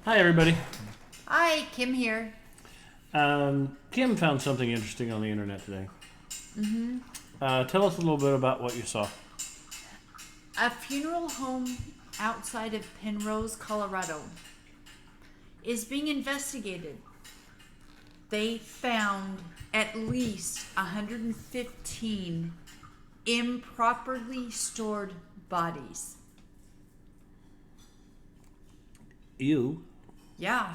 Hi, everybody. Hi, Kim here. Kim found something interesting on the internet today. Tell us a little bit about what you saw. A funeral home outside of Penrose, Colorado is being investigated. They found at least 115 improperly stored bodies. You. Yeah.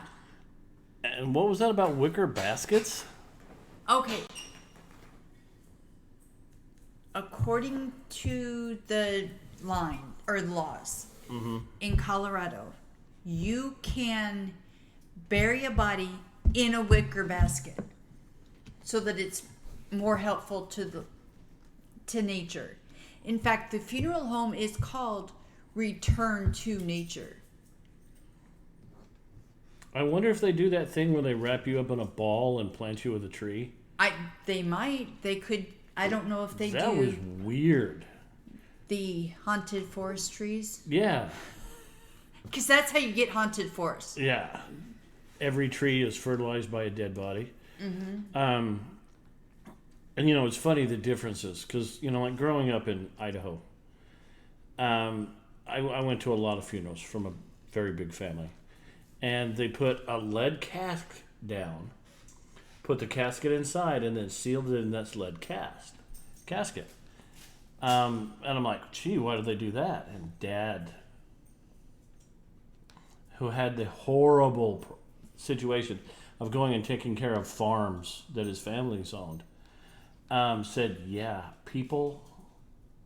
And what was that about wicker baskets? Okay. According to the line or laws in Colorado, you can bury a body in a wicker basket so that it's more helpful to nature. In fact, the funeral home is called Return to Nature. I wonder if they do that thing where they wrap you up in a ball and plant you with a tree. They might, they could. I don't know if they That do was weird. the haunted forest trees, Yeah. because that's how you get haunted forests. Yeah. Every tree is fertilized by a dead body. And, it's funny the differences because, like growing up in Idaho, I went to a lot of funerals from a very big family. And they put a lead cask down, put the casket inside, and then sealed it in that lead casket. And I'm like, gee, why did they do that? And Dad, who had the horrible situation of going and taking care of farms that his family's owned, said, yeah, people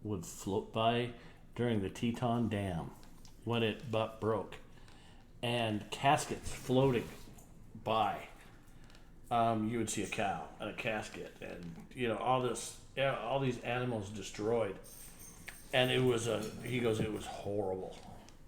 would float by during the Teton Dam when it broke. And caskets floating by. You would see a cow and a casket, and all these animals destroyed. And he goes, it was horrible.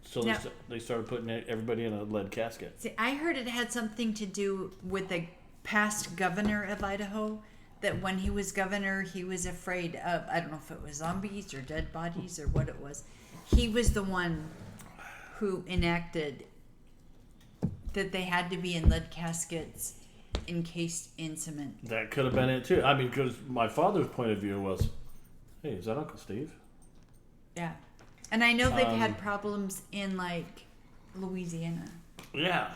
So Now- they started putting everybody in a lead casket. See, I heard it had something to do with the past governor of Idaho. That when he was governor, he was afraid of, I don't know if it was zombies or dead bodies or what it was. He was the one who enacted that they had to be in lead caskets encased in cement. That could have been it too. I mean, because my father's point of view was, hey, is that Uncle Steve? Yeah. And I know they've had problems in like Louisiana. Yeah.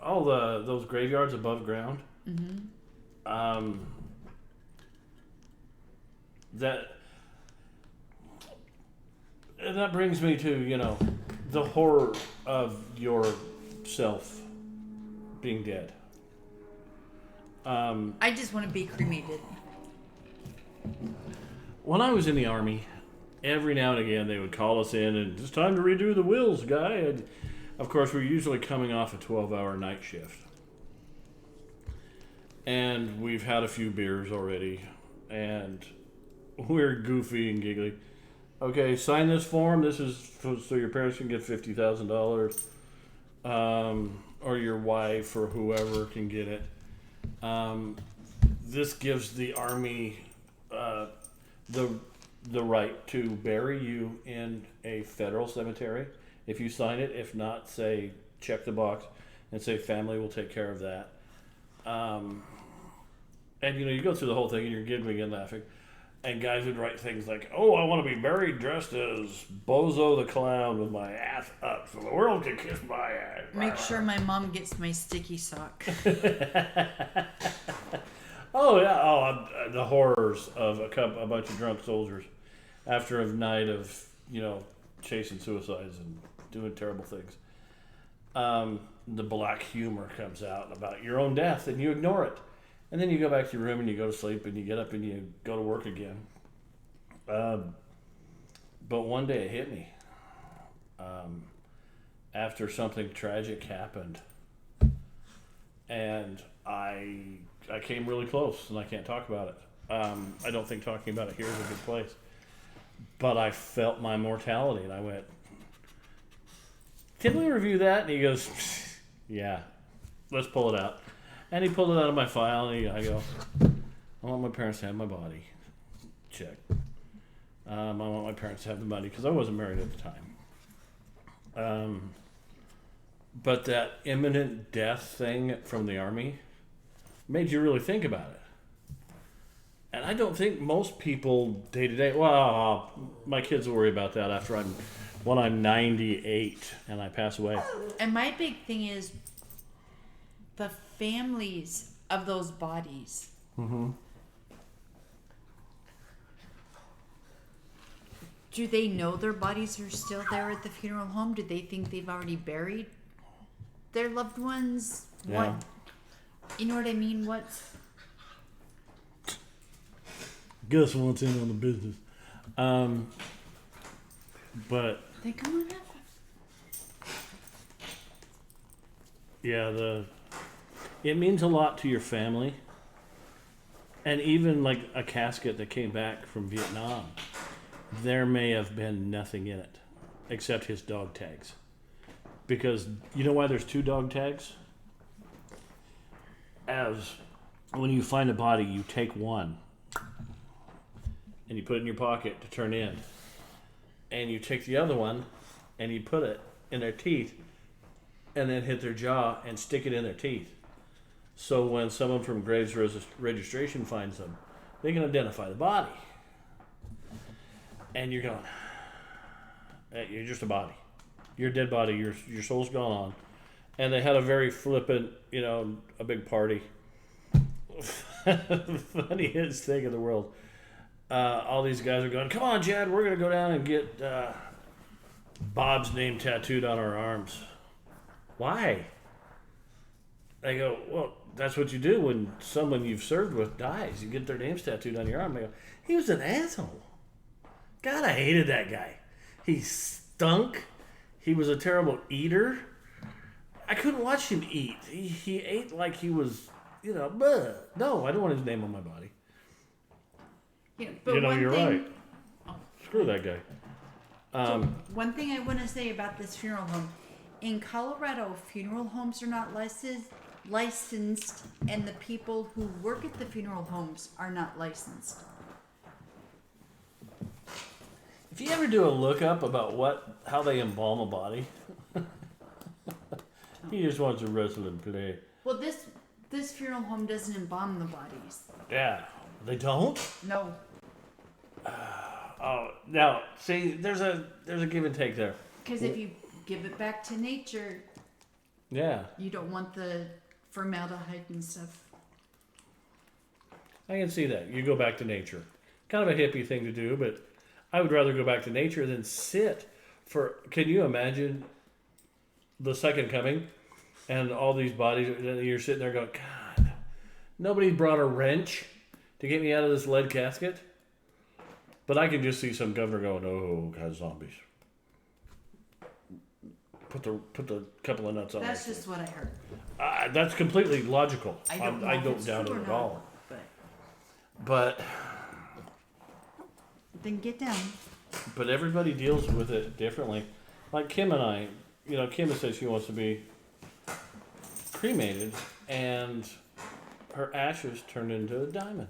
All those graveyards above ground. That brings me to the horror of yourself being dead. I just want to be cremated. When I was in the Army, every now and again they would call us in and it's time to redo the wills, guy. And of course, we're usually coming off a 12-hour night shift. And we've had a few beers already. And we're goofy and giggly. Okay, sign this form. This is so your parents can get $50,000. Or your wife or whoever can get it. This gives the Army the right to bury you in a federal cemetery if you sign it. If not, say check the box and say family will take care of that. And you go through the whole thing and you're giggling and laughing. And guys would write things like, "Oh, I want to be buried dressed as Bozo the Clown with my ass up so the world can kiss my ass." Make sure my mom gets my sticky sock. Oh yeah, the horrors of a bunch of drunk soldiers after a night of chasing suicides and doing terrible things. The black humor comes out about your own death, and you ignore it, and then you go back to your room and you go to sleep, and you get up and you go to work again. But one day it hit me. After something tragic happened, and I came really close, and I can't talk about it. I don't think talking about it here is a good place. But I felt my mortality, and I went, "Can we review that?" And he goes, "Yeah, let's pull it out." And he pulled it out of my file, and I go, "I want my parents to have my body." Check. I want my parents to have the money because I wasn't married at the time. But that imminent death thing from the army made you really think about it. And I don't think most people day to day. Well, my kids will worry about that when I'm 98 and I pass away. And my big thing is the families of those bodies. Mm-hmm. Do they know their bodies are still there at the funeral home? Do they think they've already buried their loved ones? Yeah. What? You know what I mean? What's Gus wants in on the business. But they come on up? yeah, it means a lot to your family. And even like a casket that came back from Vietnam, there may have been nothing in it except his dog tags. Because you know why there's 2 dog tags? As when you find a body, you take one and you put it in your pocket to turn in. And you take the other one and you put it in their teeth and then hit their jaw and stick it in their teeth. So when someone from Graves Registration finds them, they can identify the body. And you're going, hey, you're just a body. You're a dead body. Your soul's gone on. And they had a very flippant, a big party. Funniest thing in the world. All these guys are going, come on, Jad, we're going to go down and get Bob's name tattooed on our arms. Why? They go, well, that's what you do when someone you've served with dies. You get their names tattooed on your arm. They go, he was an asshole. God, I hated that guy. He stunk. He was a terrible eater. I couldn't watch him eat. He ate like he was, bleh. No, I don't want his name on my body. Yeah, but one you're thing, right. Screw that guy. So one thing I want to say about this funeral home. In Colorado, funeral homes are not licensed, and the people who work at the funeral homes are not licensed. If you ever do a lookup about how they embalm a body, he just wants to wrestle and play. Well, this funeral home doesn't embalm the bodies. Yeah, they don't. No. Oh, now see, there's a give and take there. Because if you give it back to nature, yeah, you don't want the formaldehyde and stuff. I can see that. You go back to nature. Kind of a hippie thing to do, but I would rather go back to nature than sit for. Can you imagine the second coming and all these bodies? And you're sitting there going, God, nobody brought a wrench to get me out of this lead casket. But I can just see some governor going, "Oh, God, zombies." Put the couple of nuts on. That's just what I heard. That's completely logical. I don't know I if don't it's doubt it true or at not, all. But But then get down. But everybody deals with it differently. Like Kim and I, Kim says she wants to be cremated, and her ashes turned into a diamond.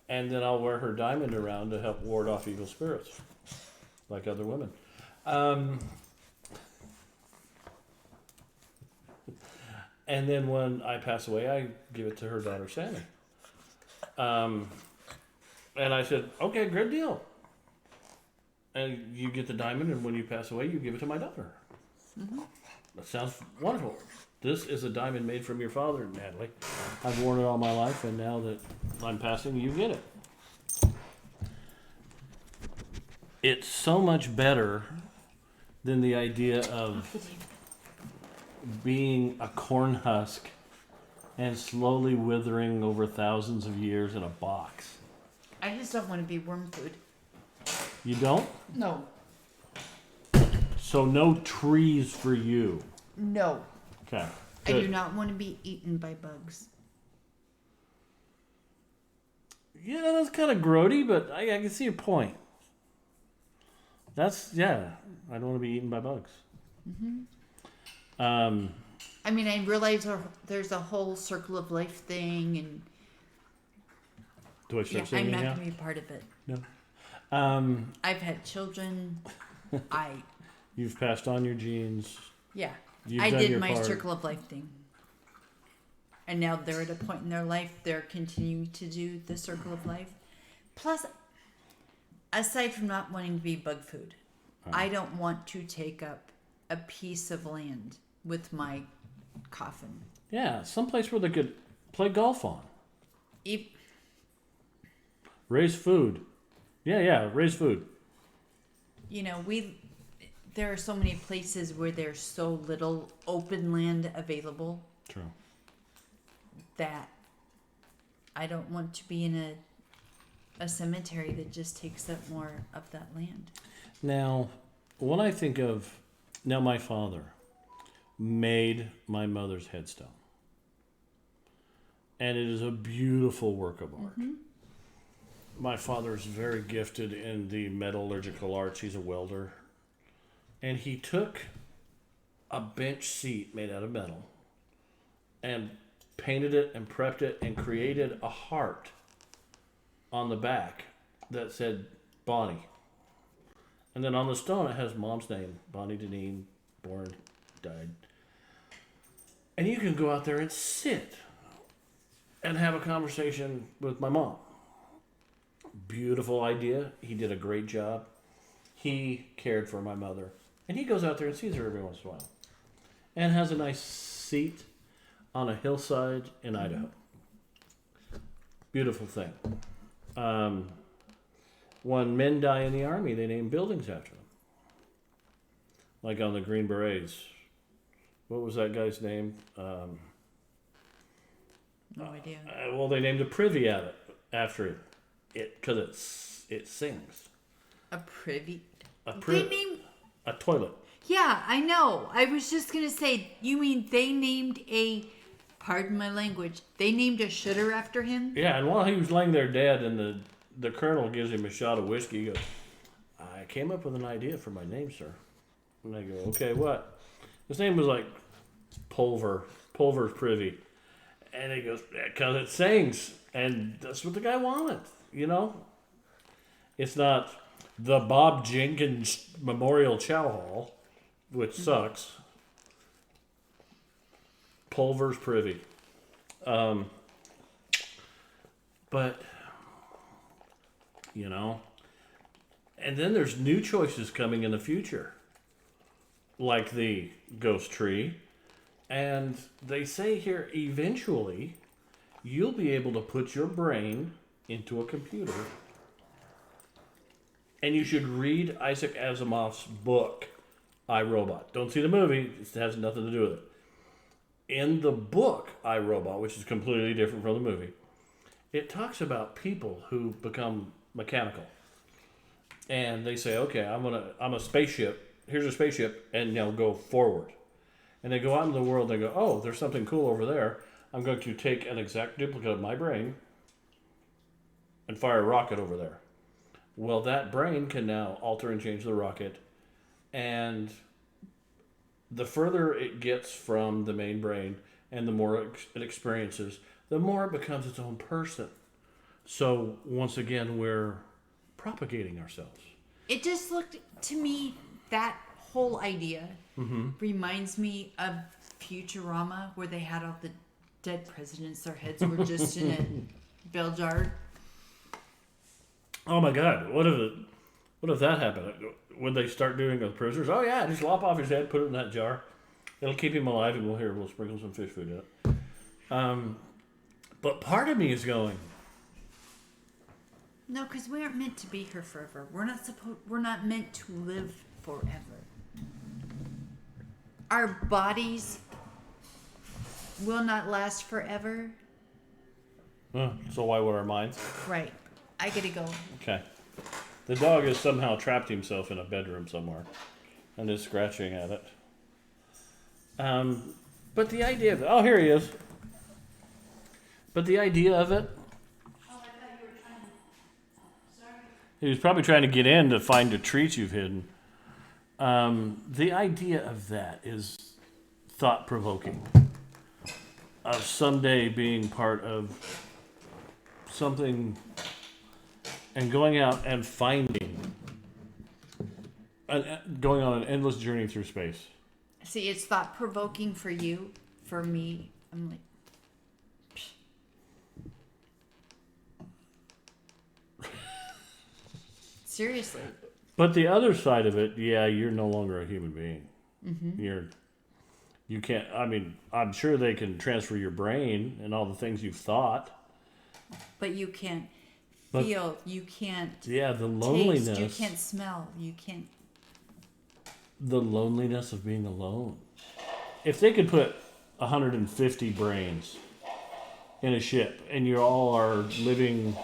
And then I'll wear her diamond around to help ward off evil spirits, like other women. And then when I pass away, I give it to her daughter, Sammy. And I said, okay, good deal. And you get the diamond, and when you pass away, you give it to my daughter. Mm-hmm. That sounds wonderful. This is a diamond made from your father, Natalie. I've worn it all my life, and now that I'm passing, you get it. It's so much better than the idea of being a corn husk and slowly withering over thousands of years in a box. I just don't want to be worm food. You don't? No. So no trees for you. No. Okay. I Good. do not want to be eaten by bugs. Yeah, that's kind of grody, but I can see your point. I don't want to be eaten by bugs. Mm-hmm. Um, I mean, I realize there's a whole circle of life thing, and do I start I'm singing not now? going to be part of it. No. I've had children. You've passed on your genes Yeah. You've I done did your my part. circle of life thing. And now they're at a point in their life they're continuing to do the circle of life. Plus, aside from not wanting to be bug food, I don't want to take up a piece of land with my coffin. Yeah, someplace where they could play golf on. If, Raise food. Yeah, raise food. you know, there are so many places where there's so little open land available True. that I don't want to be in a cemetery that just takes up more of that land. Now, when I think of... Now, my father made my mother's headstone. And it is a beautiful work of art. My father is very gifted in the metallurgical arts. He's a welder. And he took a bench seat made out of metal and painted it and prepped it and created a heart on the back that said Bonnie. And then on the stone it has Mom's name, Bonnie Deneen, born, died. And you can go out there and sit and have a conversation with my mom. Beautiful idea. He did a great job. He cared for my mother. And he goes out there and sees her every once in a while. And has a nice seat on a hillside in Idaho. Beautiful thing. When men die in the Army, they name buildings after them. Like on the Green Berets. What was that guy's name? No idea. Well, they named a privy after it because it sings. A privy. A They named. a toilet. Yeah, I know. I was just gonna say. You mean they named a? Pardon my language. They named a shitter after him. Yeah, and while he was laying there dead, and the colonel gives him a shot of whiskey, he goes, "I came up with an idea for my name, sir." And I go, "Okay, what?" His name was like Pulver's Privy, and he goes, "Because it sings," and that's what the guy wanted. You know, it's not the Bob Jenkins Memorial Chow Hall, which sucks. Pulver's Privy. But, you know, and then there's new choices coming in the future, like the ghost tree. And they say here, eventually, you'll be able to put your brain into a computer. And you should read Isaac Asimov's book, I, Robot. Don't see the movie. It has nothing to do with it. In the book, I, Robot, which is completely different from the movie, it talks about people who become mechanical. And they say, okay, I'm a spaceship. Here's a spaceship, and now go forward. And they go out into the world, and they go, oh, there's something cool over there. I'm going to take an exact duplicate of my brain and fire a rocket over there. Well, that brain can now alter and change the rocket. And the further it gets from the main brain and the more it experiences, the more it becomes its own person. So, once again, we're propagating ourselves. It just looked to me, that whole idea reminds me of Futurama, where they had all the dead presidents, their heads were just in a bell jar. Oh my God! What if that happened? Would they start doing with prisoners? Oh yeah, just lop off his head, put it in that jar. It'll keep him alive, and we'll sprinkle some fish food in it. But part of me is going, No, because we aren't meant to be here forever. We're not meant to live forever. Our bodies will not last forever. so why would our minds? Right. I gotta go. Okay. The dog has somehow trapped himself in a bedroom somewhere and is scratching at it. But the idea of it... Oh, here he is. But the idea of it... Oh, I thought you were trying to... Sorry. He was probably trying to get in to find the treats you've hidden. The idea of that is thought-provoking. Of someday being part of something and going out and finding... going on an endless journey through space. See, it's thought provoking for you. For me, I'm like, seriously. But the other side of it, yeah, you're no longer a human being. You can't. I mean, I'm sure they can transfer your brain and all the things you've thought. But you can't But- feel. You can't Yeah, the loneliness. taste. You can't smell. You can't. The loneliness of being alone. If they could put 150 brains in a ship and you all are living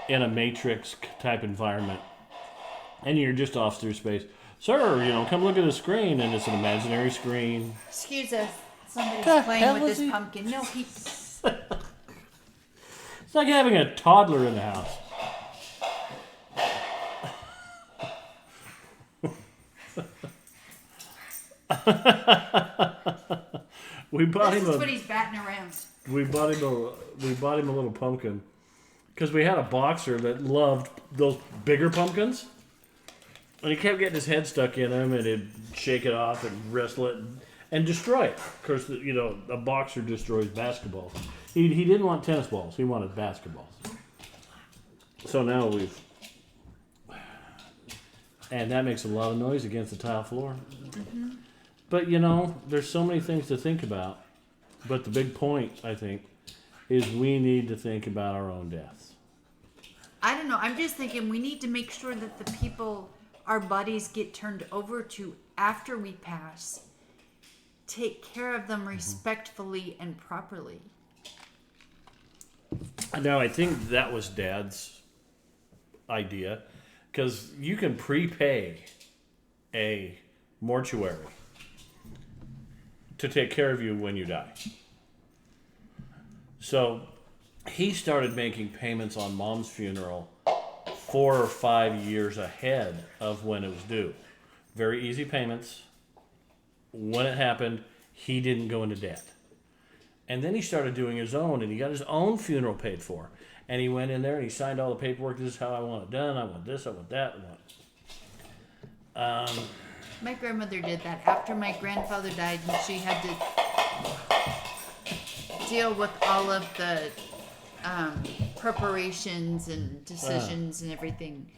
in a matrix type environment and you're just off through space, sir, come look at the screen, and it's an imaginary screen. Excuse us. Somebody's The playing hell with is this he? pumpkin. No, he. It's like having a toddler in the house. We bought This him is a what he's batting around. we bought him a little pumpkin because we had a boxer that loved those bigger pumpkins, and he kept getting his head stuck in them, and he'd shake it off and wrestle it and destroy it. Of course, a boxer destroys basketballs. He didn't want tennis balls; he wanted basketballs. So now and that makes a lot of noise against the tile floor. Mm-hmm. But there's so many things to think about. But the big point, I think, is we need to think about our own deaths. I don't know. I'm just thinking we need to make sure that the people our bodies get turned over to after we pass take care of them respectfully and properly. Now, I think that was Dad's idea, because you can prepay a mortuary to take care of you when you die. So he started making payments on Mom's funeral 4 or 5 years ahead of when it was due. Very easy payments. When it happened, he didn't go into debt. And then he started doing his own, and he got his own funeral paid for. And he went in there and he signed all the paperwork. This is how I want it done. I want this, I want that, I want. My grandmother did that after my grandfather died, and she had to deal with all of the preparations and decisions and everything.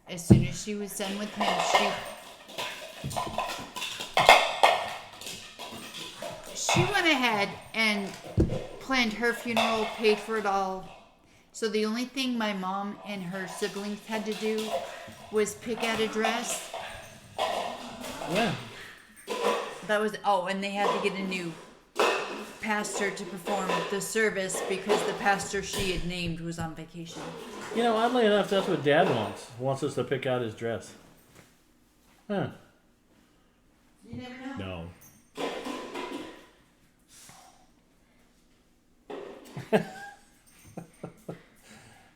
As soon as she was done with him, she went ahead and planned her funeral, paid for it all. So the only thing my mom and her siblings had to do was pick out a dress. Yeah. That was and they had to get a new pastor to perform the service because the pastor she had named was on vacation. Oddly enough, that's what Dad wants. Wants us to pick out his dress. Huh. You never know. No.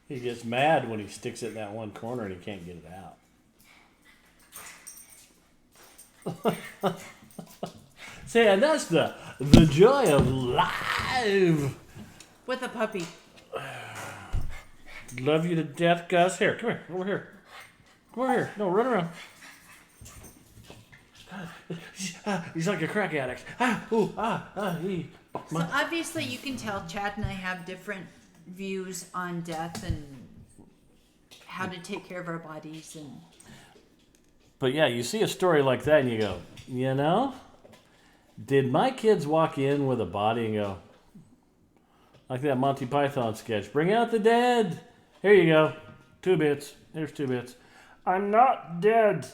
He gets mad when he sticks it in that one corner and he can't get it out. See, and that's the joy of life. With a puppy. Love you to death, Gus. Here, come here, over here. Come over here. No, run around. He's like a crack addict. So obviously you can tell Chad and I have different views on death and how to take care of our bodies. But yeah, you see a story like that and you go, did my kids walk in with a body and go, like that Monty Python sketch, bring out the dead. Here you go. 2 bits. Here's 2 bits. I'm not dead.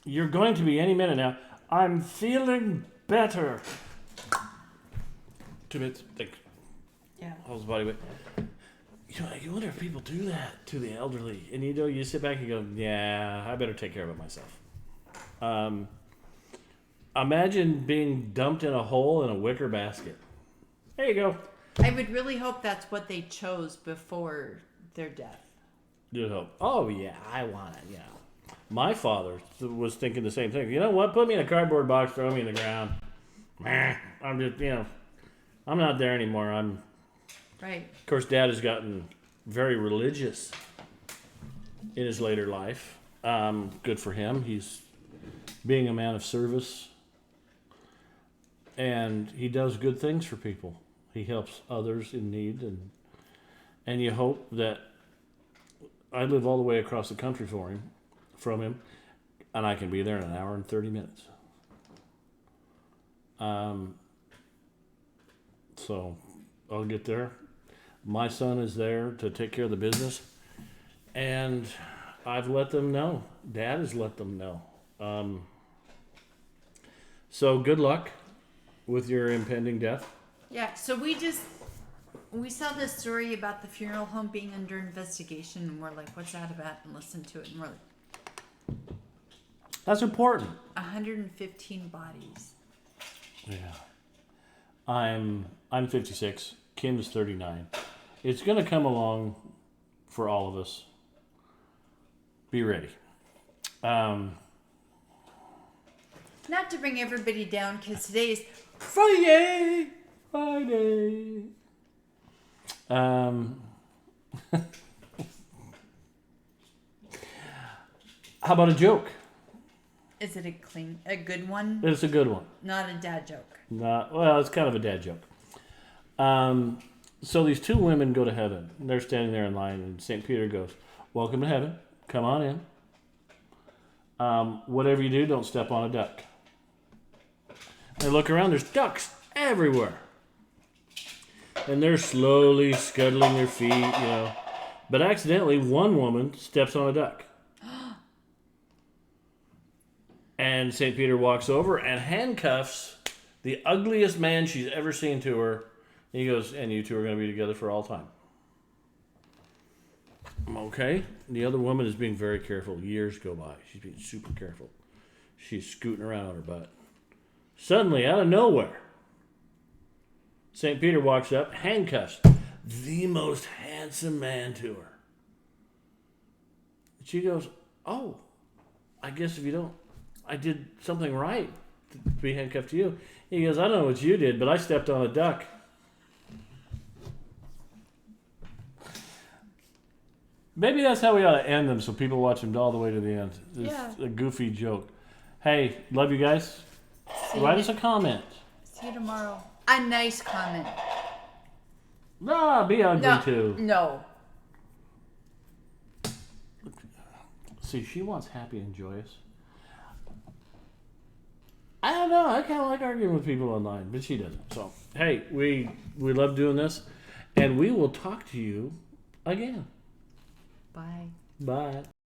You're going to be any minute now. I'm feeling better. 2 bits. Thanks. Yeah. Holds the body weight. You wonder if people do that to the elderly. And you sit back and go, yeah, I better take care of it myself. Imagine being dumped in a hole in a wicker basket. There you go. I would really hope that's what they chose before their death. You'd hope. Oh, yeah, I want it, My father was thinking the same thing. You know what? Put me in a cardboard box, throw me in the ground. I'm just, I'm not there anymore. Right. Of course, Dad has gotten very religious in his later life. Good for him. He's being a man of service and he does good things for people. He helps others in need, and you hope that I live all the way across the country from him, and I can be there in an hour and 30 minutes. So I'll get there. My son is there to take care of the business, and I've let them know. Dad has let them know. So good luck with your impending death. Yeah, so we saw this story about the funeral home being under investigation, and we're like, what's that about? And listened to it, and we're like, That's important. 115 bodies. Yeah. I'm 56. Kim is 39. It's going to come along for all of us. Be ready. Not to bring everybody down, because today is Friday. How about a joke? Is it a good one? It's a good one. Not a dad joke. Well, it's kind of a dad joke. So these two women go to heaven. They're standing there in line, and St. Peter goes, "Welcome to heaven. Come on in. Whatever you do, don't step on a duck." They look around. There's ducks everywhere, and they're slowly scuttling their feet, But accidentally, one woman steps on a duck. And St. Peter walks over and handcuffs the ugliest man she's ever seen to her. He goes, "And you two are going to be together for all time." Okay. The other woman is being very careful. Years go by. She's being super careful. She's scooting around on her butt. Suddenly, out of nowhere, St. Peter walks up, handcuffs the most handsome man to her. She goes, "Oh, I guess if you don't, I did something right to be handcuffed to you." He goes, "I don't know what you did, but I stepped on a duck." Maybe that's how we ought to end them, so people watch them all the way to the end. It's a goofy joke. Hey, love you guys. Write us a comment. See you tomorrow. A nice comment. Nah, be ugly too. No. See, she wants happy and joyous. I don't know. I kind of like arguing with people online, but she doesn't. So, hey, we love doing this, and we will talk to you again. Bye. Bye.